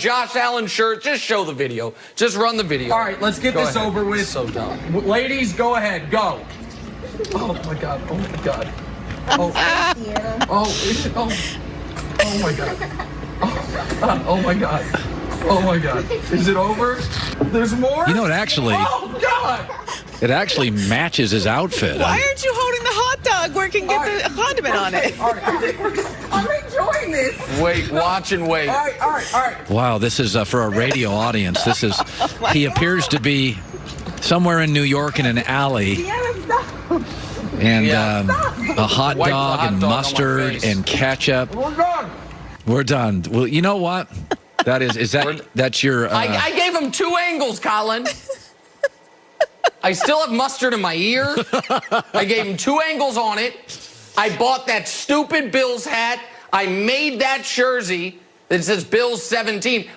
Josh Allen shirt. Just show the video. Just run the video. All right, let's get this over with. So dumb. Ladies, go ahead. Go. Oh, my God. Oh, my God. Oh, oh my God. Oh, my God. Oh, my God. Is it over? There's more? You know, it actually... Oh, God. It actually matches his outfit. Why aren't you holding the hot dog where it can get the condiment on it? All right, I'm enjoying this. Wait, watch and wait. All right. Wow, this is for a radio audience. This is... He appears to be somewhere in New York in an alley. And a hot dog and mustard and ketchup. We're done. We're done. Well, you know what? That's your... I gave him 2 angles, Colin. I still have mustard in my ear. I gave him 2 angles on it. I bought that stupid Bills hat. I made that jersey that says Bills 17.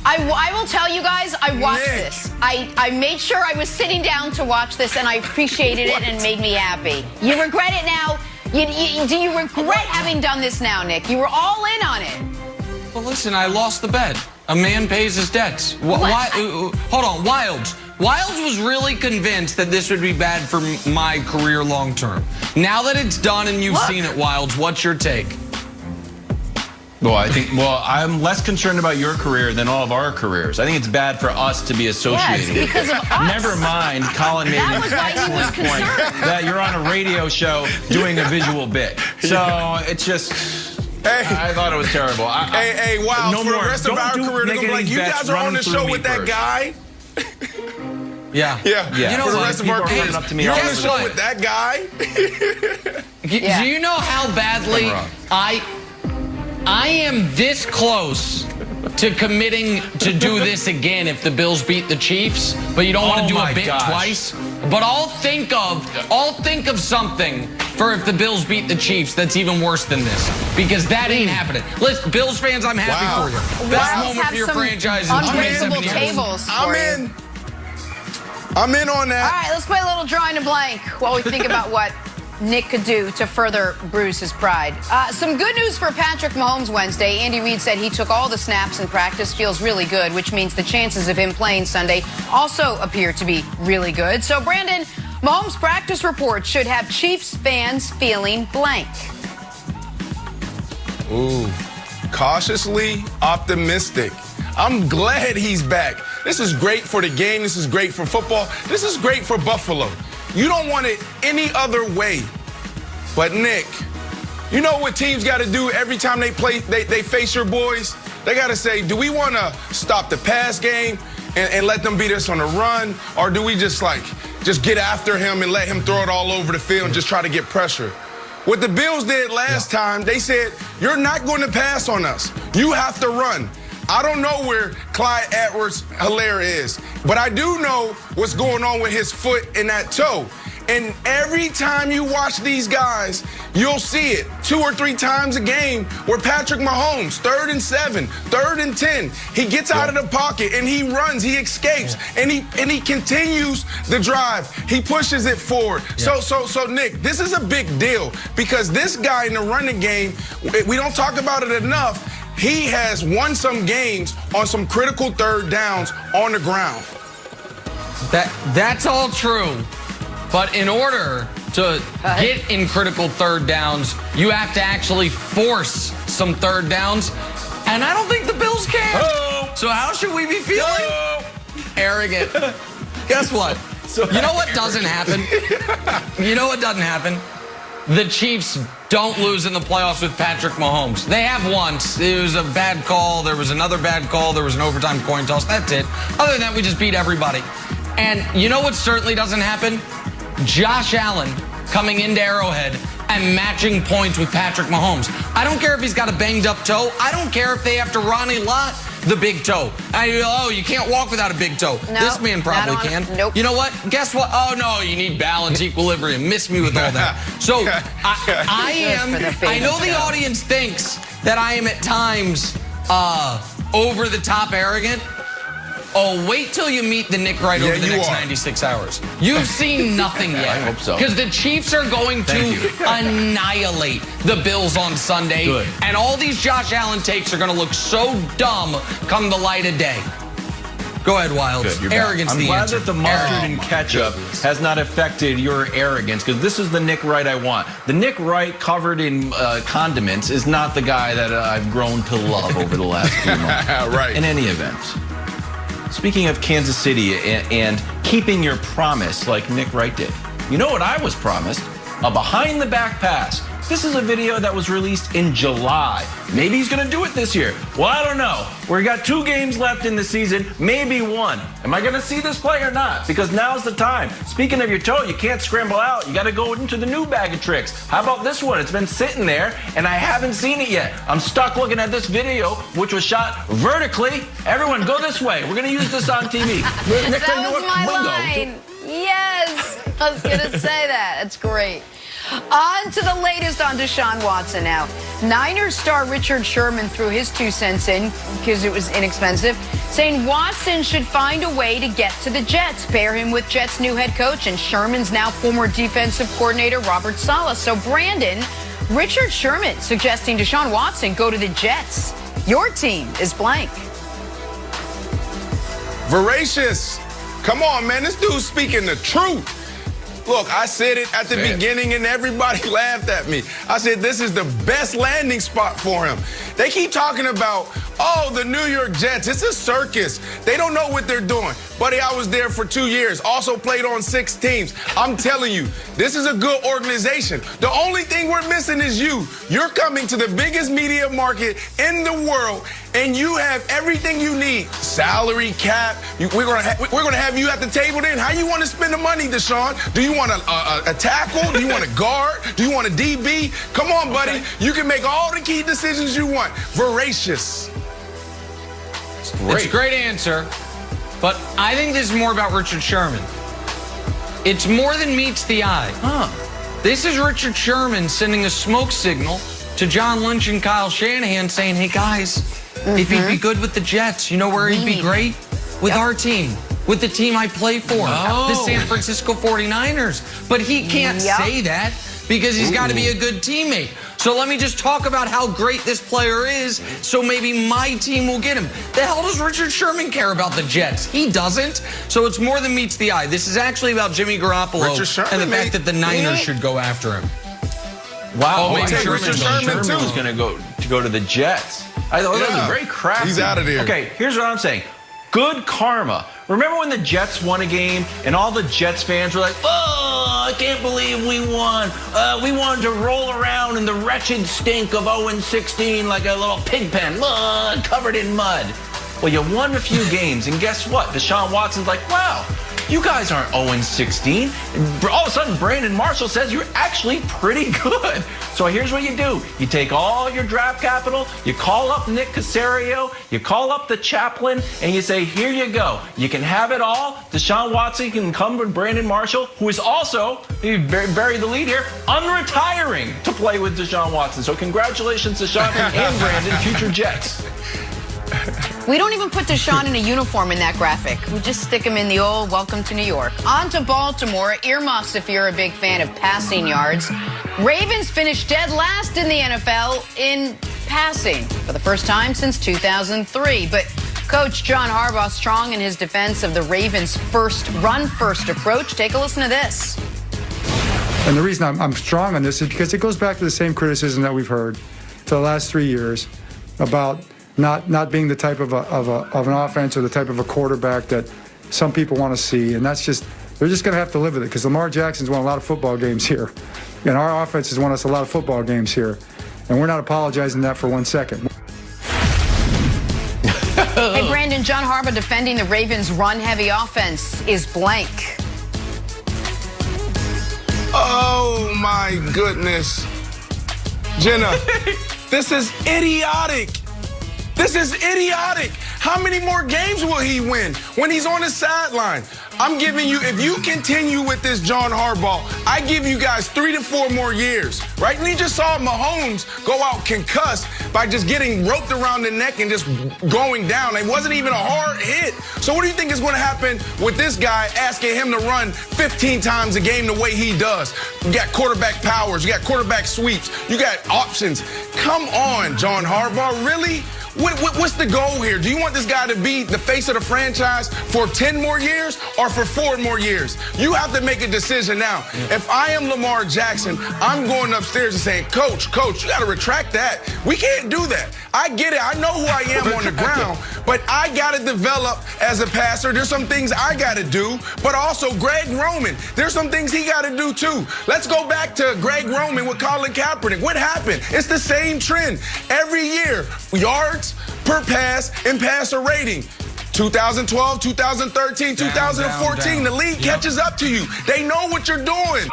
I will tell you guys, I watched this. I made sure I was sitting down to watch this, and I appreciated it, and it made me happy. You regret it now? Do you regret having done this now, Nick? You were all in on it. Well, listen, I lost the bet. A man pays his debts. Hold on, Wilds. Wilds was really convinced that this would be bad for my career long term. Now that it's done and you've seen it, Wilds, what's your take? Well, I'm less concerned about your career than all of our careers. I think it's bad for us to be associated with because of us. Never mind, Colin made an excellent point that you're on a radio show doing a visual bit. So it's just... I thought it was terrible. Wow, no for the rest of our career, they're going to be like, you guys are on the show with that guy? Yeah. You know, for the rest of our career, you're on the show with that guy? Do you know how badly I am this close to committing to do this again if the Bills beat the Chiefs, but you don't want to do a bit twice? But I'll think of something for if the Bills beat the Chiefs that's even worse than this, because that ain't happening. Listen, Bills fans, I'm happy for you. Best moment for your franchise in 27 years. Tables I'm in on that. All right, let's play a little drawing a blank while we think about what Nick could do to further bruise his pride. Some good news for Patrick Mahomes Wednesday. Andy Reid said he took all the snaps in practice, feels really good, which means the chances of him playing Sunday also appear to be really good. So, Brandon, Mahomes' practice report should have Chiefs fans feeling blank. Ooh, cautiously optimistic. I'm glad he's back. This is great for the game. This is great for football. This is great for Buffalo. You don't want it any other way. But, Nick, you know what teams got to do every time they face your boys? They got to say, do we want to stop the pass game and let them beat us on the run? Or do we just get after him and let him throw it all over the field and just try to get pressure? What the Bills did last time, they said, you're not going to pass on us. You have to run. I don't know where Clyde Edwards-Helaire is, but I do know what's going on with his foot and that toe. And every time you watch these guys, you'll see it 2 or 3 times a game where Patrick Mahomes, 3rd and 7, 3rd and 10, he gets out of the pocket and he runs, he escapes, and he continues the drive. He pushes it forward. So Nick, this is a big deal because this guy in the running game, we don't talk about it enough. He has won some games on some critical 3rd downs on the ground. That's all true. But in order to get in critical 3rd downs, you have to actually force some 3rd downs. And I don't think the Bills can. So how should we be feeling? Arrogant. Guess what? You know what doesn't happen? You know what doesn't happen? The Chiefs don't lose in the playoffs with Patrick Mahomes. They have once. It was a bad call. There was another bad call. There was an overtime coin toss. That's it. Other than that, we just beat everybody. And you know what certainly doesn't happen? Josh Allen coming into Arrowhead and matching points with Patrick Mahomes. I don't care if he's got a banged up toe. I don't care if they have to Ronnie Lott the big toe. You can't walk without a big toe. No, this man probably can. Nope. You know what? Guess what? Oh, no, you need balance, equilibrium. Miss me with all that. So I know the audience thinks that I am at times over the top arrogant. Oh, wait till you meet the Nick Wright over the next 96 hours. You've seen nothing yet. I hope so. Because the Chiefs are going to annihilate the Bills on Sunday. Good. And all these Josh Allen takes are going to look so dumb come the light of day. Go ahead, Wilds. Arrogance I'm the glad answer. that the mustard and ketchup has not affected your arrogance, because this is the Nick Wright I want. The Nick Wright covered in condiments is not the guy that I've grown to love over the last few months. Right. In any event, speaking of Kansas City and keeping your promise like Nick Wright did, you know what I was promised? A behind-the-back pass. This is a video that was released in July. Maybe he's going to do it this year. Well, I don't know. We got 2 games left in the season, maybe 1. Am I going to see this play or not? Because now's the time. Speaking of your toe, you can't scramble out. You got to go into the new bag of tricks. How about this one? It's been sitting there, and I haven't seen it yet. I'm stuck looking at this video, which was shot vertically. Everyone, go this way. We're going to use this on TV. That was my line. Yes. I was going to say that. That's great. On to the latest on Deshaun Watson now. Niners star Richard Sherman threw his 2 cents in because it was inexpensive, saying Watson should find a way to get to the Jets, pair him with Jets' new head coach and Sherman's now former defensive coordinator Robert Saleh. So, Brandon, Richard Sherman suggesting Deshaun Watson go to the Jets. Your team is blank. Voracious. Come on, man. This dude's speaking the truth. Look, I said it at the beginning and everybody laughed at me. I said this is the best landing spot for him. They keep talking about, oh, the New York Jets. It's a circus. They don't know what they're doing. Buddy, I was there for 2 years. Also played on 6 teams. I'm telling you, this is a good organization. The only thing we're missing is you. You're coming to the biggest media market in the world, and you have everything you need. Salary cap. We're gonna have you at the table then. How you want to spend the money, Deshaun? Do you want a tackle? Do you want a guard? Do you want a DB? Come on, buddy. You can make all the key decisions you want. Voracious. It's a great answer, but I think this is more about Richard Sherman. It's more than meets the eye. This is Richard Sherman sending a smoke signal to John Lynch and Kyle Shanahan saying, hey, guys, if he'd be good with the Jets, you know where he'd be great? With our team. With the team I play for, the San Francisco 49ers. But he can't say that because he's got to be a good teammate. So let me just talk about how great this player is so maybe my team will get him. The hell does Richard Sherman care about the Jets? He doesn't. So it's more than meets the eye. This is actually about Jimmy Garoppolo and the fact that the Niners should go after him. Wow, maybe Richard Sherman was going to go to the Jets. I thought that was very crafty. He's out of there. Okay, here's what I'm saying. Good karma. Remember when the Jets won a game and all the Jets fans were like, oh, I can't believe we won. We wanted to roll around in the wretched stink of 0-16 like a little pig pen, covered in mud. Well, you won a few games, and guess what? Deshaun Watson's like, wow, you guys aren't 0-16. And all of a sudden, Brandon Marshall says you're actually pretty good. So here's what you do. You take all your draft capital, you call up Nick Caserio, you call up the chaplain, and you say, here you go. You can have it all. Deshaun Watson can come with Brandon Marshall, who is also, he buried the lead here, unretiring to play with Deshaun Watson. So congratulations, Deshaun and Brandon, future Jets. We don't even put Deshaun in a uniform in that graphic. We just stick him in the old welcome to New York. On to Baltimore. Earmuffs if you're a big fan of passing yards. Ravens finished dead last in the NFL in passing for the first time since 2003. But Coach John Harbaugh strong in his defense of the Ravens' run-first approach. Take a listen to this. And the reason I'm strong on this is because it goes back to the same criticism that we've heard for the last 3 years about not being the type of an offense or the type of a quarterback that some people want to see. And that's just, they're just going to have to live with it because Lamar Jackson's won a lot of football games here. And our offense has won us a lot of football games here. And we're not apologizing that for 1 second. Hey, Brandon, John Harbaugh defending the Ravens' run-heavy offense is blank. Oh, my goodness. Jenna, this is idiotic. This is idiotic. How many more games will he win when he's on the sideline? I'm giving you, if you continue with this John Harbaugh, I give you guys 3 to 4 more years, right? We just saw Mahomes go out concussed by just getting roped around the neck and just going down. It wasn't even a hard hit. So what do you think is going to happen with this guy asking him to run 15 times a game the way he does? You got quarterback powers, you got quarterback sweeps, you got options. Come on, John Harbaugh, really? What's the goal here? Do you want this guy to be the face of the franchise for 10 more years or for 4 more years? You have to make a decision now. If I am Lamar Jackson, I'm going upstairs and saying, Coach, you got to retract that. We can't do that. I get it. I know who I am on the ground, but I got to develop as a passer. There's some things I got to do, but also Greg Roman, there's some things he got to do too. Let's go back to Greg Roman with Colin Kaepernick. What happened? It's the same trend. Every year, yards per pass and passer rating. 2012, 2013, 2014, the league catches up to you. They know what you're doing.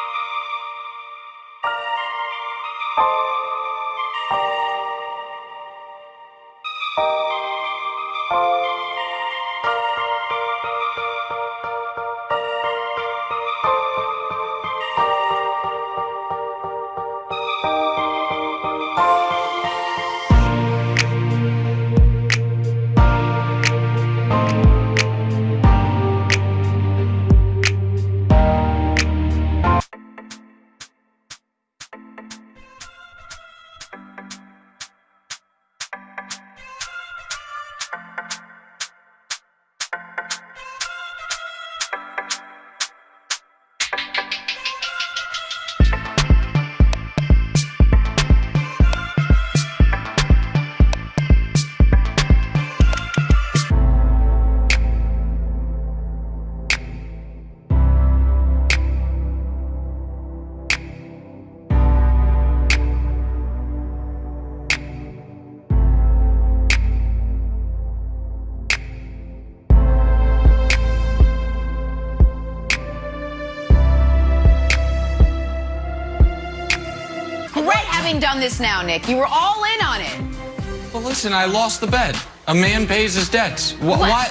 Done this now, Nick. You were all in on it. Well, listen, I lost the bet. A man pays his debts. Why?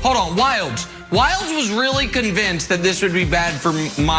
Hold on, Wilds. Wilds was really convinced that this would be bad for my